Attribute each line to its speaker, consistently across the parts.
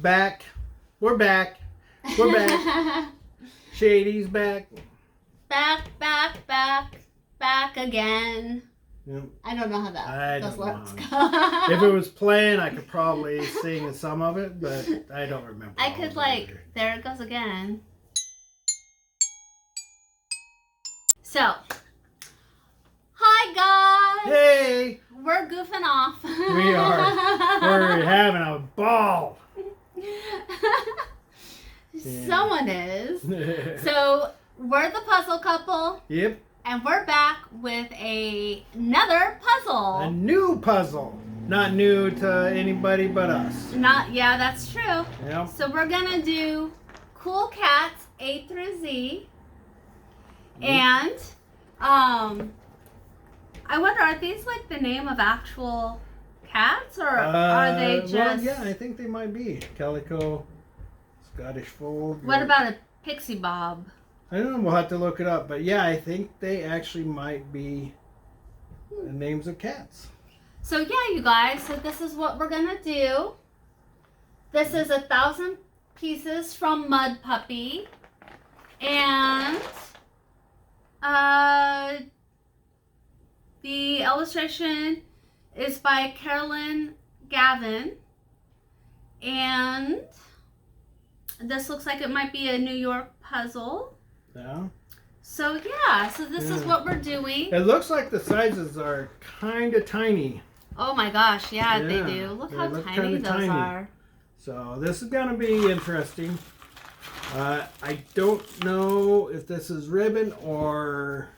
Speaker 1: back. We're back. We're back. Shady's back.
Speaker 2: Back again.
Speaker 1: Yep.
Speaker 2: I don't know how those works.
Speaker 1: If it was playing, I could probably sing some of it, but I don't remember.
Speaker 2: I could there it goes again. So, hi guys.
Speaker 1: Hey.
Speaker 2: We're goofing off.
Speaker 1: We are. We're having a ball.
Speaker 2: Someone is. So, we're the puzzle couple.
Speaker 1: Yep.
Speaker 2: And we're back with another puzzle.
Speaker 1: A new puzzle. Not new to anybody but us.
Speaker 2: Yeah, that's true.
Speaker 1: Yep.
Speaker 2: So we're gonna do cool cats A through Z.
Speaker 1: Yep.
Speaker 2: And I wonder, are these like the name of actual cats, or are they just?
Speaker 1: Well, yeah, I think they might be. Calico, Scottish Fold.
Speaker 2: What about a Pixie Bob?
Speaker 1: I don't know. We'll have to look it up. But yeah, I think they actually might be the names of cats.
Speaker 2: So yeah, you guys. So this is what we're gonna do. This is 1,000 pieces from Mudpuppy, and the illustration is by Carolyn Gavin, and this looks like it might be a New York puzzle.
Speaker 1: Yeah.
Speaker 2: So yeah, so this is what we're doing.
Speaker 1: It looks like the sizes are kind of tiny.
Speaker 2: Oh my gosh, yeah, they do. Look how tiny those are.
Speaker 1: So this is gonna be interesting. I don't know if this is ribbon or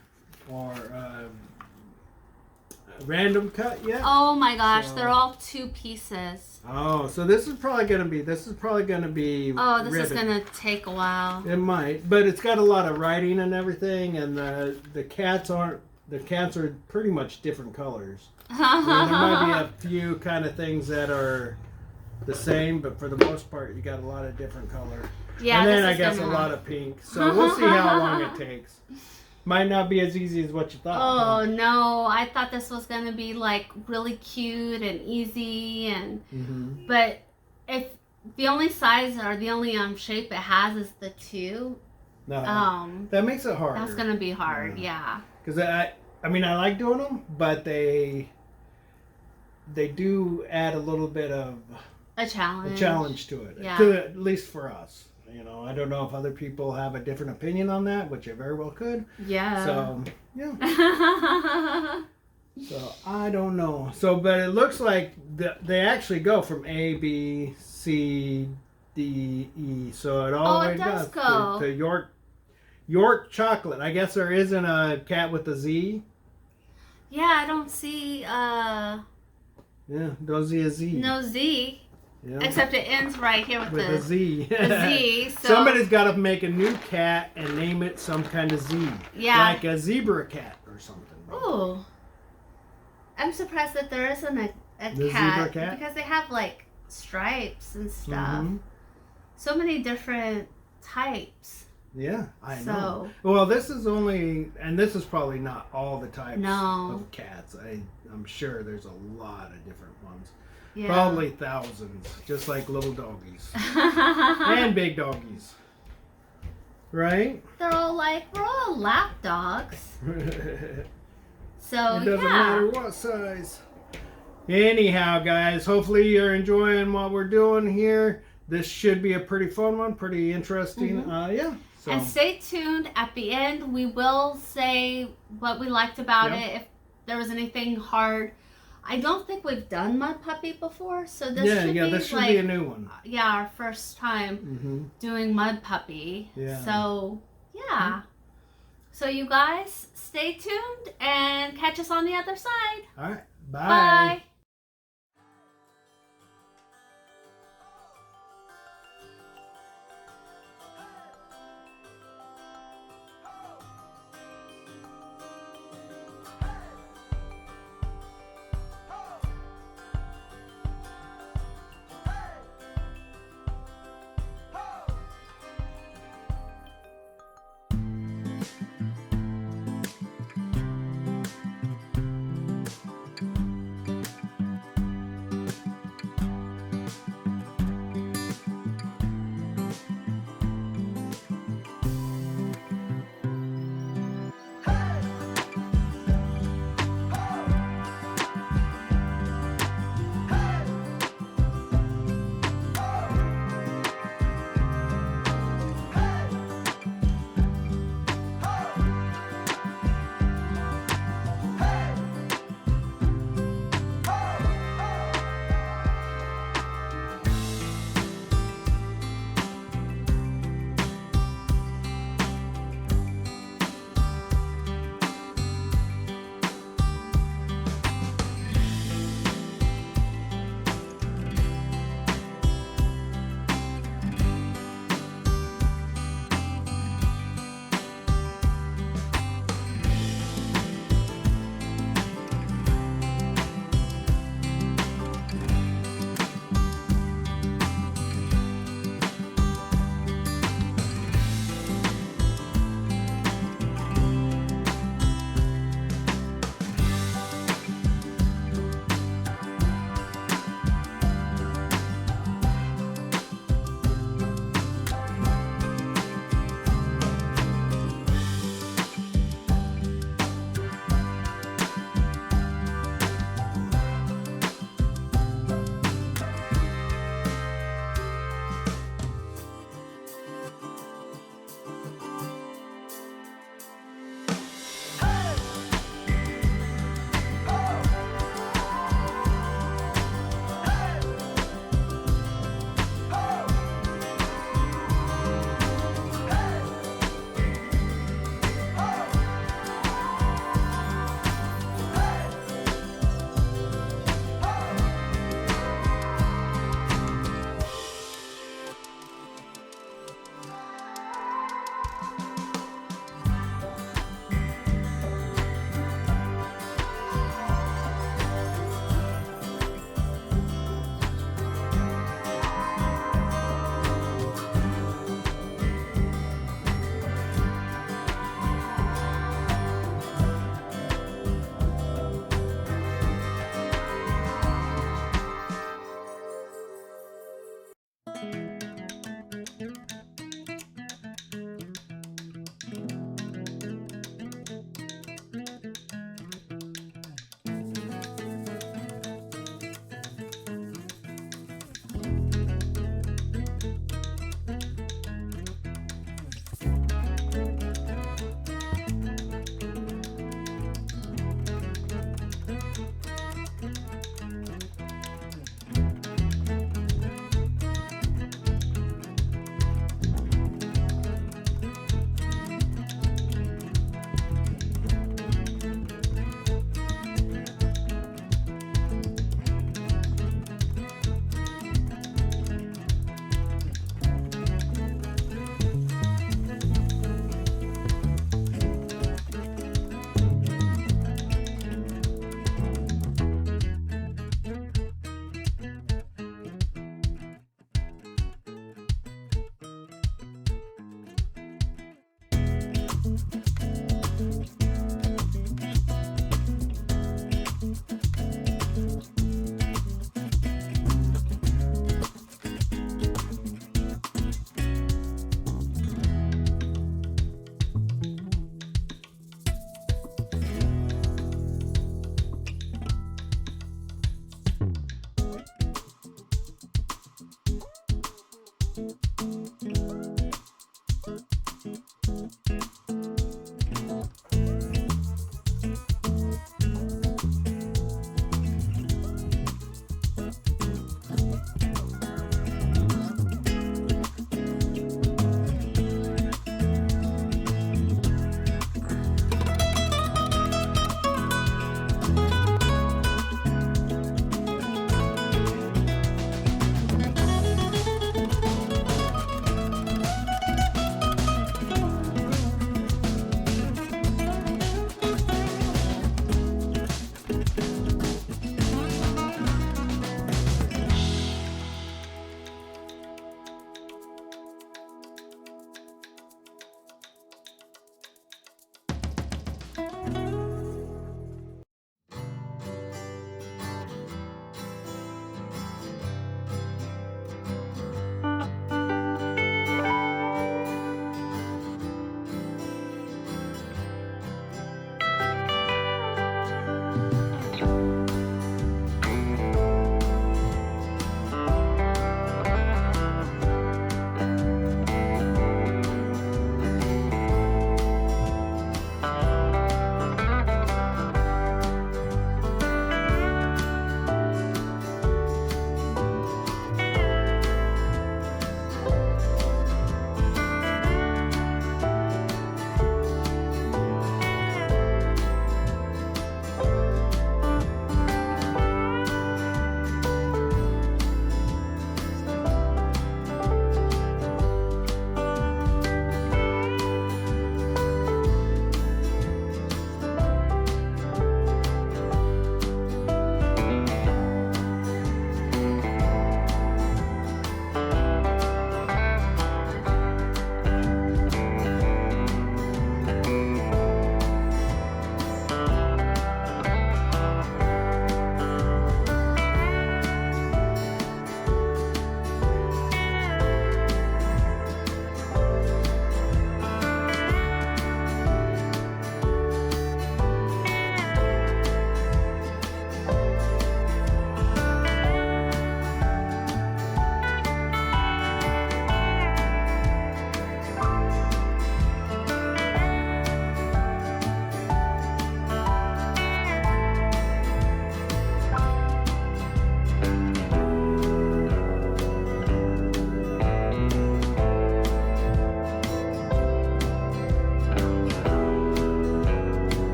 Speaker 1: random cut yet.
Speaker 2: Oh my gosh, they're all 2 pieces.
Speaker 1: Oh, so this is probably gonna be.
Speaker 2: Oh, this
Speaker 1: ribbon.
Speaker 2: is gonna take a while.
Speaker 1: It might, but it's got a lot of writing and everything, and the cats aren't. The cats are pretty much different colors. There might be a few kind of things that are the same, but for the most part, you got a lot of different color.
Speaker 2: Yeah,
Speaker 1: and then I guess a lot of pink. So we'll see how long it takes. Might not be as easy as what you thought.
Speaker 2: Oh no, I thought this was gonna be like really cute and easy, and but if the only size or the only shape it has is the 2,
Speaker 1: that makes it hard.
Speaker 2: That's gonna be hard, yeah.
Speaker 1: Because I mean, I like doing them, but they do add a little bit of
Speaker 2: a challenge
Speaker 1: to it.
Speaker 2: Yeah.
Speaker 1: At least for us. You know, I don't know if other people have a different opinion on that, which they very well could.
Speaker 2: Yeah.
Speaker 1: So, yeah. So, I don't know. So, but it looks like they actually go from A, B, C, D, E. So, it all the way
Speaker 2: does go
Speaker 1: to York chocolate. I guess there isn't a cat with a Z.
Speaker 2: Yeah, I don't see
Speaker 1: Yeah, don't see a Z.
Speaker 2: No Z.
Speaker 1: Yeah.
Speaker 2: Except it ends right here with
Speaker 1: the Z.
Speaker 2: The Z. So
Speaker 1: somebody's got to make a new cat and name it some kind of Z.
Speaker 2: Yeah.
Speaker 1: Like a zebra cat or something.
Speaker 2: Ooh. I'm surprised that there isn't a cat.
Speaker 1: Zebra cat?
Speaker 2: Because they have like stripes and stuff. So many different types.
Speaker 1: Yeah, I know. Well, this is probably not all the types of cats. I'm sure there's a lot of different ones. Yeah. Probably thousands, just like little doggies and big doggies, right?
Speaker 2: We're all lap dogs. So
Speaker 1: it doesn't matter what size. Anyhow, guys, hopefully you're enjoying what we're doing here. This should be a pretty fun one, pretty interesting. Yeah. So.
Speaker 2: And stay tuned. At the end, we will say what we liked about it. If there was anything hard. I don't think we've done Mudpuppy before, so this should be a new one. Yeah, our first time doing Mudpuppy. Yeah. So, yeah. So you guys stay tuned and catch us on the other side.
Speaker 1: All right. Bye.
Speaker 2: Bye.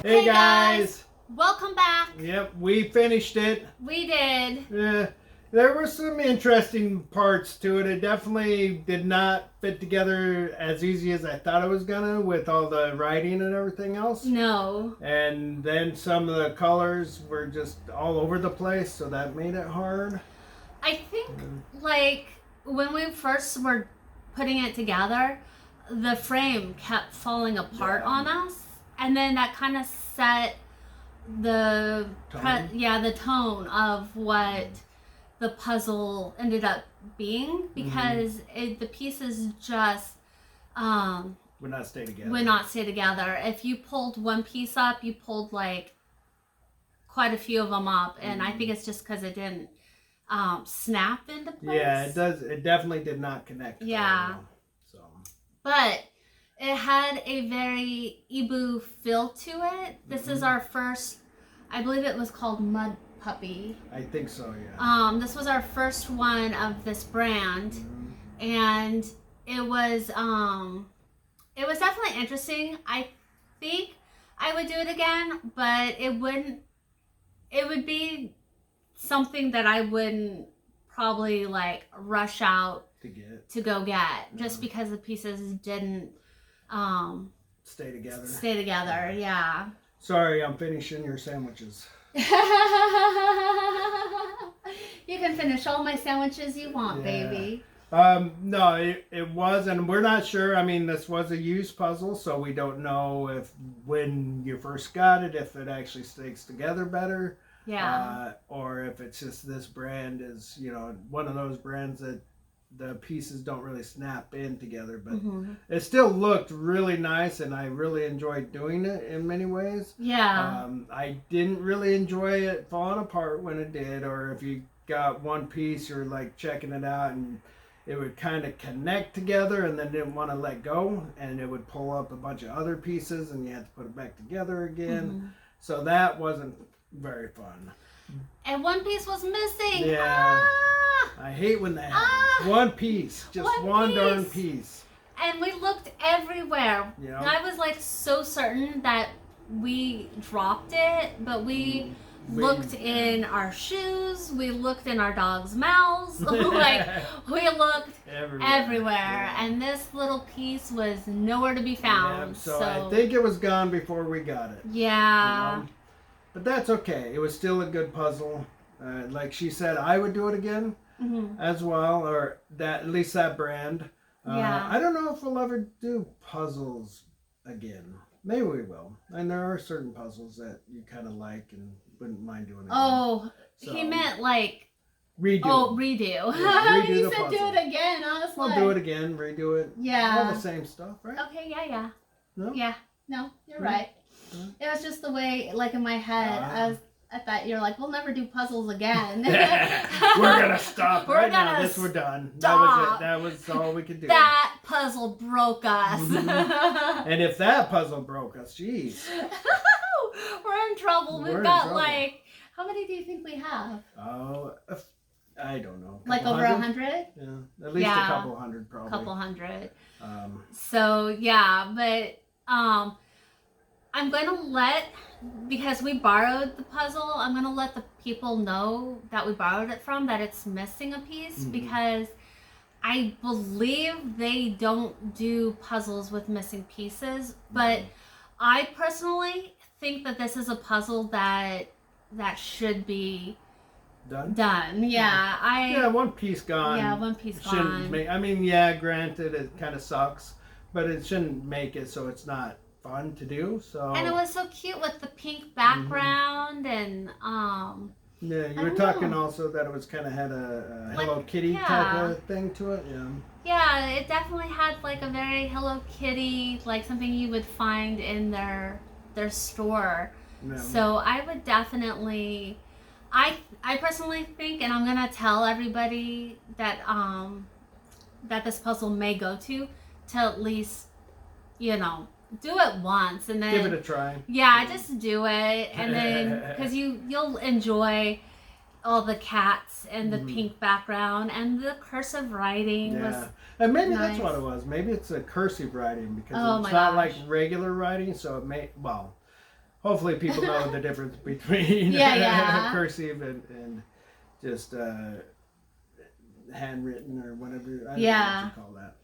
Speaker 1: Hey guys!
Speaker 2: Welcome back.
Speaker 1: Yep, we finished it.
Speaker 2: We did.
Speaker 1: Yeah, there were some interesting parts to it. It definitely did not fit together as easy as I thought it was gonna with all the writing and everything else.
Speaker 2: No.
Speaker 1: And then some of the colors were just all over the place, so that made it hard.
Speaker 2: I think, like, when we first were putting it together, the frame kept falling apart on us, and then that kind of set the tone of what the puzzle ended up being, because the pieces just
Speaker 1: would not stay together.
Speaker 2: If you pulled one piece up, you pulled like quite a few of them up, and I think it's just because it didn't snap into place.
Speaker 1: Yeah, it does. It definitely did not connect.
Speaker 2: Yeah.
Speaker 1: So.
Speaker 2: But it had a very Ibu feel to it. This is our first, I believe it was called Mudpuppy.
Speaker 1: I think so, yeah.
Speaker 2: This was our first one of this brand, and it was definitely interesting. I think I would do it again, but it would be something that I wouldn't probably like rush out to go get, just because the pieces didn't
Speaker 1: stay
Speaker 2: together. Yeah.
Speaker 1: Sorry, I'm finishing your sandwiches.
Speaker 2: You can finish all my sandwiches you want, baby.
Speaker 1: No, it was, and we're not sure. I mean, this was a used puzzle, so we don't know if when you first got it, if it actually sticks together better.
Speaker 2: Yeah.
Speaker 1: Or if it's just this brand is, one of those brands that the pieces don't really snap in together, but it still looked really nice, and I really enjoyed doing it in many ways.
Speaker 2: Yeah.
Speaker 1: I didn't really enjoy it falling apart when it did, or if you got one piece, you're like checking it out and it would kind of connect together and then didn't want to let go, and it would pull up a bunch of other pieces and you had to put it back together again. So that wasn't very fun.
Speaker 2: And one piece was missing.
Speaker 1: Yeah. I hate when that happens. One piece. Just one darn piece.
Speaker 2: And we looked everywhere.
Speaker 1: Yeah.
Speaker 2: I was like so certain that we dropped it, but we looked in our shoes, we looked in our dog's mouths, like we looked everywhere. And this little piece was nowhere to be found.
Speaker 1: Yeah, so I think it was gone before we got it.
Speaker 2: Yeah.
Speaker 1: But that's okay. It was still a good puzzle. Like she said, I would do it again as well, or at least that brand. I don't know if we'll ever do puzzles again. Maybe we will. And there are certain puzzles that you kind of like and wouldn't mind doing again.
Speaker 2: Oh, so, he meant like
Speaker 1: redo.
Speaker 2: Oh, redo.
Speaker 1: Yeah, redo
Speaker 2: he
Speaker 1: the
Speaker 2: said
Speaker 1: puzzle.
Speaker 2: do it again. I was
Speaker 1: like, do it again, redo it.
Speaker 2: Yeah.
Speaker 1: All the same stuff, right?
Speaker 2: Okay, yeah.
Speaker 1: No?
Speaker 2: Yeah. No, you're right. It was just the way, like in my head, I thought you're like, we'll never do puzzles again.
Speaker 1: We're gonna stop right now. We're done. That was it. That was all we could do.
Speaker 2: That puzzle broke us.
Speaker 1: And if that puzzle broke us, jeez.
Speaker 2: We're in trouble. We've got like, how many do you think we have?
Speaker 1: Oh, I don't know.
Speaker 2: Like over 100?
Speaker 1: Yeah, at least a couple hundred probably.
Speaker 2: Couple hundred. So yeah, but I'm going to let, because we borrowed the puzzle, I'm going to let the people know that we borrowed it from, that it's missing a piece, because I believe they don't do puzzles with missing pieces, but I personally think that this is a puzzle that should be done. Yeah,
Speaker 1: one piece gone.
Speaker 2: Yeah, one piece gone.
Speaker 1: Granted, it kind of sucks, but it shouldn't make it so it's not fun to do. So, and
Speaker 2: it was so cute with the pink background and
Speaker 1: yeah, you were talking also that it was kind of had a Hello Kitty type of thing to it.
Speaker 2: Yeah, it definitely had like a very Hello Kitty, like something you would find in their store. So I would definitely, I personally think, and I'm gonna tell everybody that that this puzzle may go to at least, do it once and then
Speaker 1: give it a try.
Speaker 2: Yeah, just do it, and then because you'll enjoy all the cats and the pink background and the cursive writing was
Speaker 1: and maybe
Speaker 2: nice.
Speaker 1: That's what it was. Maybe it's a cursive writing because it's not like regular writing, so it may hopefully people know the difference between cursive and just handwritten or whatever. I don't know what you call that.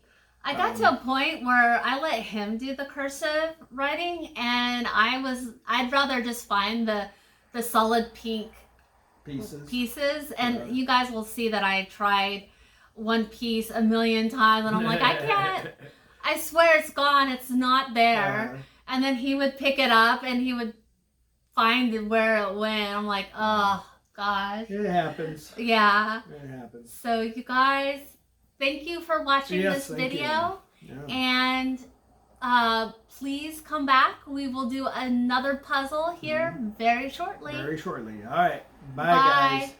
Speaker 2: I got to a point where I let him do the cursive writing, and I'd rather just find the solid pink pieces, and you guys will see that I tried one piece a million times, and I'm like, I can't. I swear it's gone. It's not there. And then he would pick it up, and he would find where it went. I'm like, oh gosh.
Speaker 1: It happens.
Speaker 2: Yeah.
Speaker 1: It happens.
Speaker 2: So you guys, thank you for watching this video. And please come back. We will do another puzzle here very shortly.
Speaker 1: Very shortly. All right. Bye. Guys.